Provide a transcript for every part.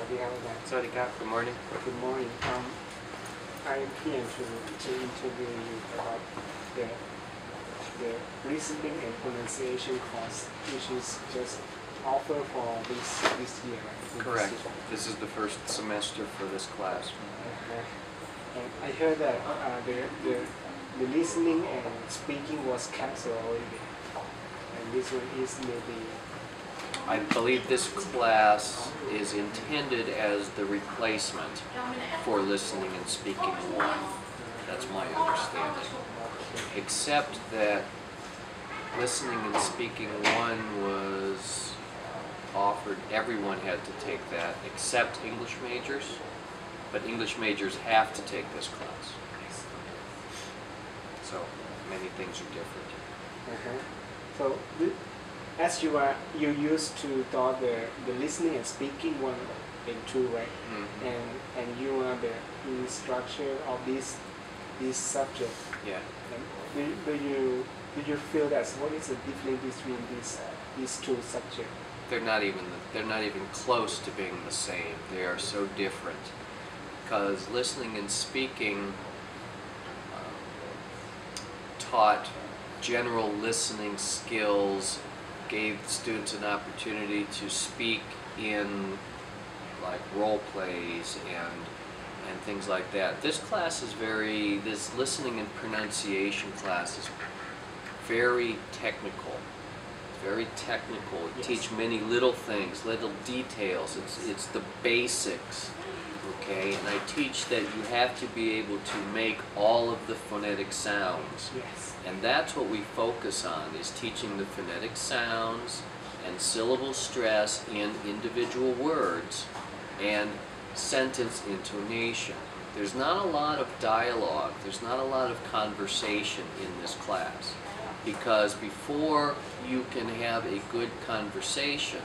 ดีครับอาจารย์ สวัสดีครับ Good morning. Good morning. I am here to interview you about the the listening and pronunciation course, which is just offered for this year. Right? Correct. This is the first semester for this class. And I heard that the listening and speaking was cancelled already, and this one is maybe. I believe this class is intended as the replacement for listening and speaking one. That's my understanding. Except that listening and speaking one was offered, everyone had to take that except English majors, but English majors have to take this class. So many things are different. So as you used to taught the listening and speaking one and two, right? And you are the instructor of this subject. Yeah. And do you feel that what is the difference between these two subjects? They're not even close to being the same. They are so different because listening and speaking taught general listening skills, gave students an opportunity to speak in like role plays and things like that. This class is this listening and pronunciation class is very technical. It's very technical. It teach many little things, little details. It's the basics, okay? And I teach that you have to be able to make all of the phonetic sounds. Yes. And that's what we focus on, is teaching the phonetic sounds and syllable stress in individual words and sentence intonation. There's not a lot of dialogue, there's not a lot of conversation in this class, because before you can have a good conversation,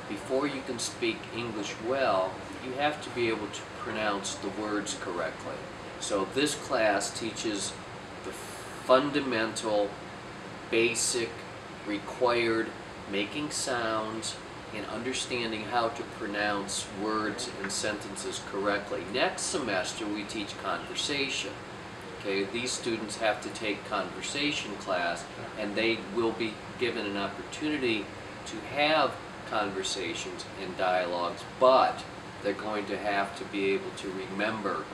before you can speak English well, you have to be able to pronounce the words correctly. So this class teaches the fundamental, basic, required making sounds and understanding how to pronounce words and sentences correctly. Next semester we teach conversation. Okay, these students have to take conversation class, and they will be given an opportunity to have conversations and dialogues, but they're going to have to be able to remember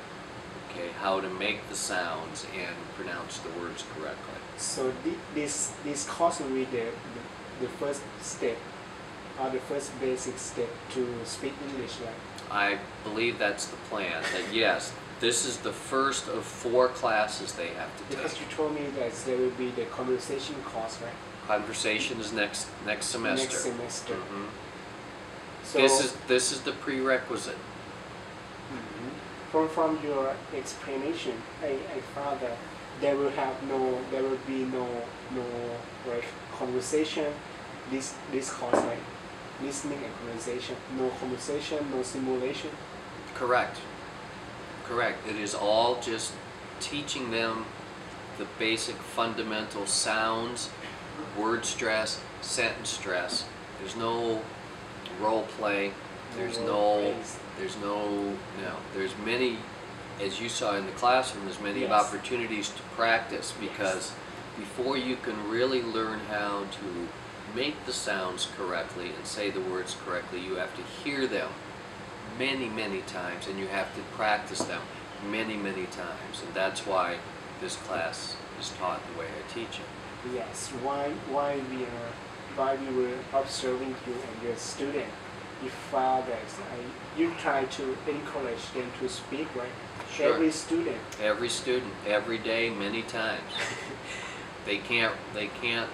how to make the sounds and pronounce the words correctly. So this course will be the first step, or the first basic step to speak English, right? I believe that's the plan, that yes, this is the first of 4 classes they have to take. Because you told me that there will be the conversation course, right? Conversation is next semester. Next semester. So this is the prerequisite. From your explanation, I found that there will be no like conversation. This course, like listening and conversation, no conversation, no simulation. Correct. It is all just teaching them the basic fundamental sounds, word stress, sentence stress. There's no role play. There's many, as you saw in the classroom, there's many opportunities to practice, because before you can really learn how to make the sounds correctly and say the words correctly, you have to hear them many times, and you have to practice them many times, and that's why this class is taught the way I teach it. Yes, why we were observing you and your student, you found that you try to encourage them to speak, right? Sure. Every student, every day, many times. They can't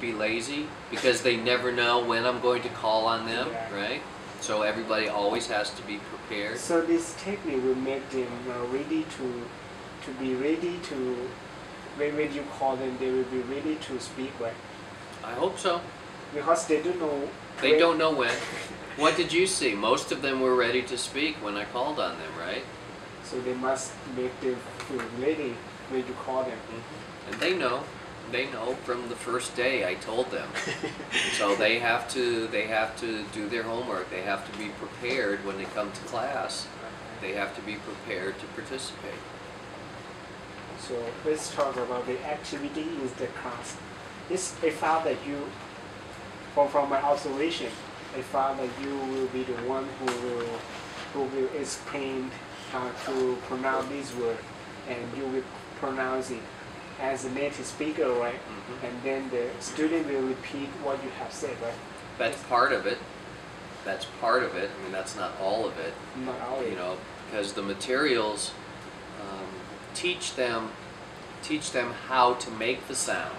be lazy, because they never know when I'm going to call on them, right? So everybody always has to be prepared. So this technique will make them ready when you call them, they will be ready to speak, right? I hope so. Because they don't know. They don't know when. What did you see? Most of them were ready to speak when I called on them, right? So they must make them feel ready when you call them. And they know. They know from the first day I told them. So they have to do their homework. They have to be prepared when they come to class. They have to be prepared to participate. So let's talk about the activity in the class. I found that you, from my observation, I found that you will be the one who will explain how to pronounce this word, and you will pronounce it as a native speaker, right? Mm-hmm. And then the student will repeat what you have said, right? That's part of it. That's part of it. I mean, that's not all of it. Not all of it. You know, because the materials teach them how to make the sound.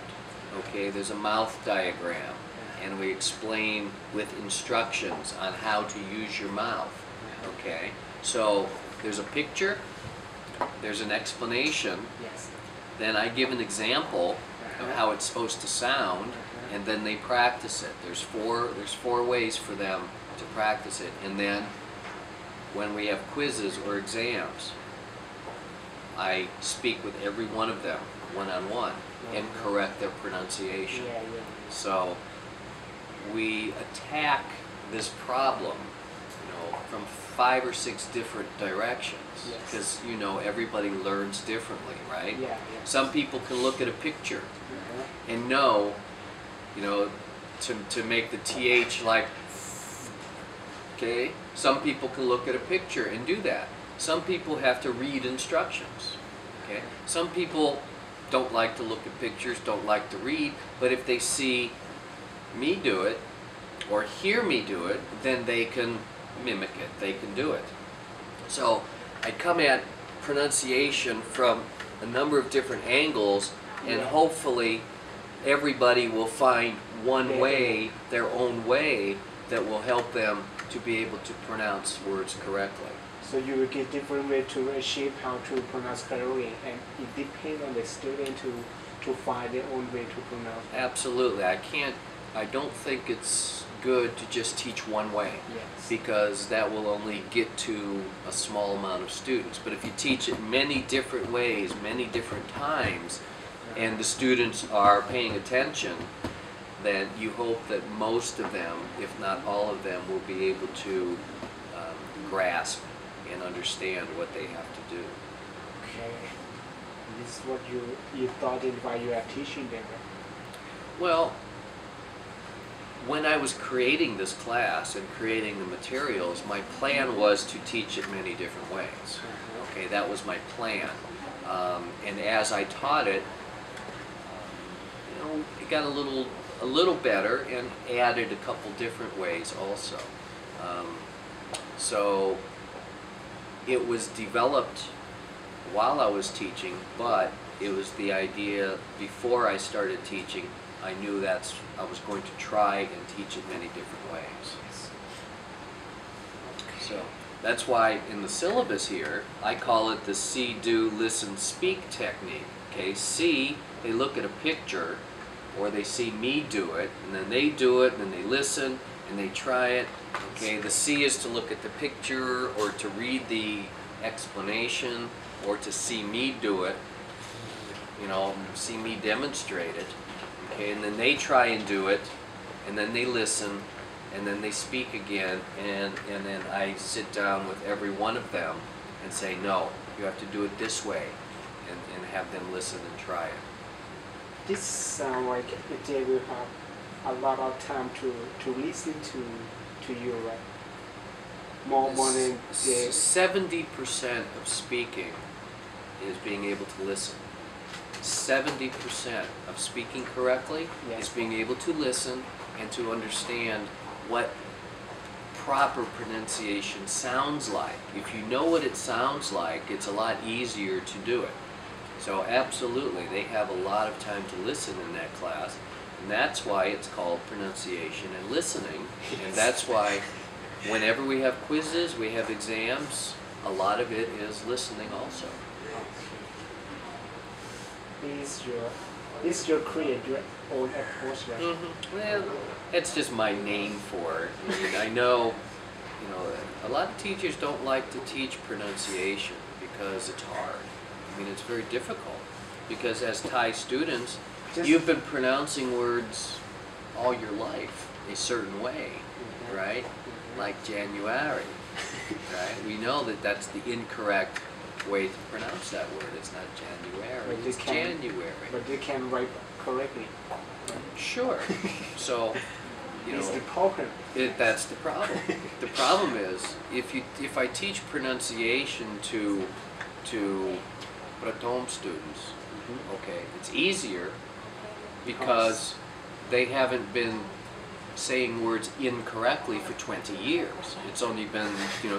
Okay, there's a mouth diagram, and we explain with instructions on how to use your mouth. Okay, so there's a picture, there's an explanation, Yes. then I give an example of how it's supposed to sound, and then they practice it. There's four ways for them to practice it, and then when we have quizzes or exams, I speak with every one of them one-on-one and correct their pronunciation. Yeah, yeah. So we attack this problem, from 5 or 6 different directions, Yes. because everybody learns differently, right? Yeah, yeah. Some people can look at a picture and know, to make the TH like, okay? Some people can look at a picture and do that. Some people have to read instructions, okay? Some people don't like to look at pictures, don't like to read, but if they see me do it or hear me do it, then they can mimic it, they can do it. So I come at pronunciation from a number of different angles, and Yeah. hopefully everybody will find one way, their own way, that will help them to be able to pronounce words correctly. So you will get different way to achieve how to pronounce correctly, and it depends on the student to find their own way to pronounce. Absolutely. I don't think it's good to just teach one way, Yes. because that will only get to a small amount of students. But if you teach it many different ways, many different times, and the students are paying attention, then you hope that most of them, if not all of them, will be able to grasp and understand what they have to do. Okay. This is what you thought it while you are teaching them, right? Well, when I was creating this class and creating the materials, my plan was to teach it many different ways. Okay, that was my plan. And as I taught it, it got a little better, and added a couple different ways also. So it was developed while I was teaching, but it was the idea before I started teaching. I knew I was going to try and teach it many different ways. So that's why in the syllabus here, I call it the see, do, listen, speak technique. Okay, see, they look at a picture, or they see me do it, and then they do it, and then they listen, and they try it. Okay, the see is to look at the picture, or to read the explanation, or to see me do it, see me demonstrate it. Okay, and then they try and do it, and then they listen, and then they speak again, and then I sit down with every one of them and say, no, you have to do it this way, and have them listen and try it. This sounds like they will have a lot of time to listen to you, right? More than they... 70% of speaking is being able to listen. 70% of speaking correctly Yes. is being able to listen and to understand what proper pronunciation sounds like. If you know what it sounds like, it's a lot easier to do it. So absolutely, they have a lot of time to listen in that class, and that's why it's called pronunciation and listening. And that's why whenever we have quizzes, we have exams, a lot of it is listening also. Is your create your own approach, right? Mm-hmm. Well, it's just my name for it. I mean, I know, a lot of teachers don't like to teach pronunciation because it's hard. I mean, it's very difficult, because as Thai students, Just You've been pronouncing words all your life a certain way, Mhm. right? Mhm. Like January, right? We know that that's the incorrect way to pronounce that word. It's not January, But it's they can- January. But they can write correctly. Sure. So, you It's know, the problem. that's the problem. The problem is if I teach pronunciation to Pratom students, okay, it's easier because they haven't been saying words incorrectly for 20 years. It's only been,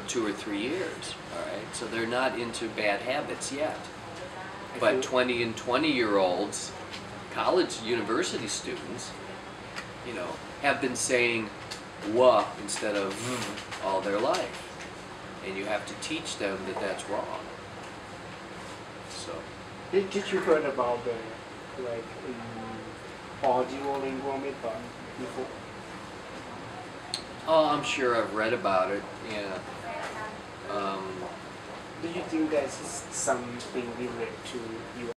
2 or 3 years, all right? So they're not into bad habits yet. I But feel- 20 and 20-year-olds, college, university students, have been saying "wa" instead of all their life. And you have to teach them that that's wrong. So, Did you heard about the audio-lingual method before? oh, I'm sure I've read about it, yeah. Do you think that's something related to your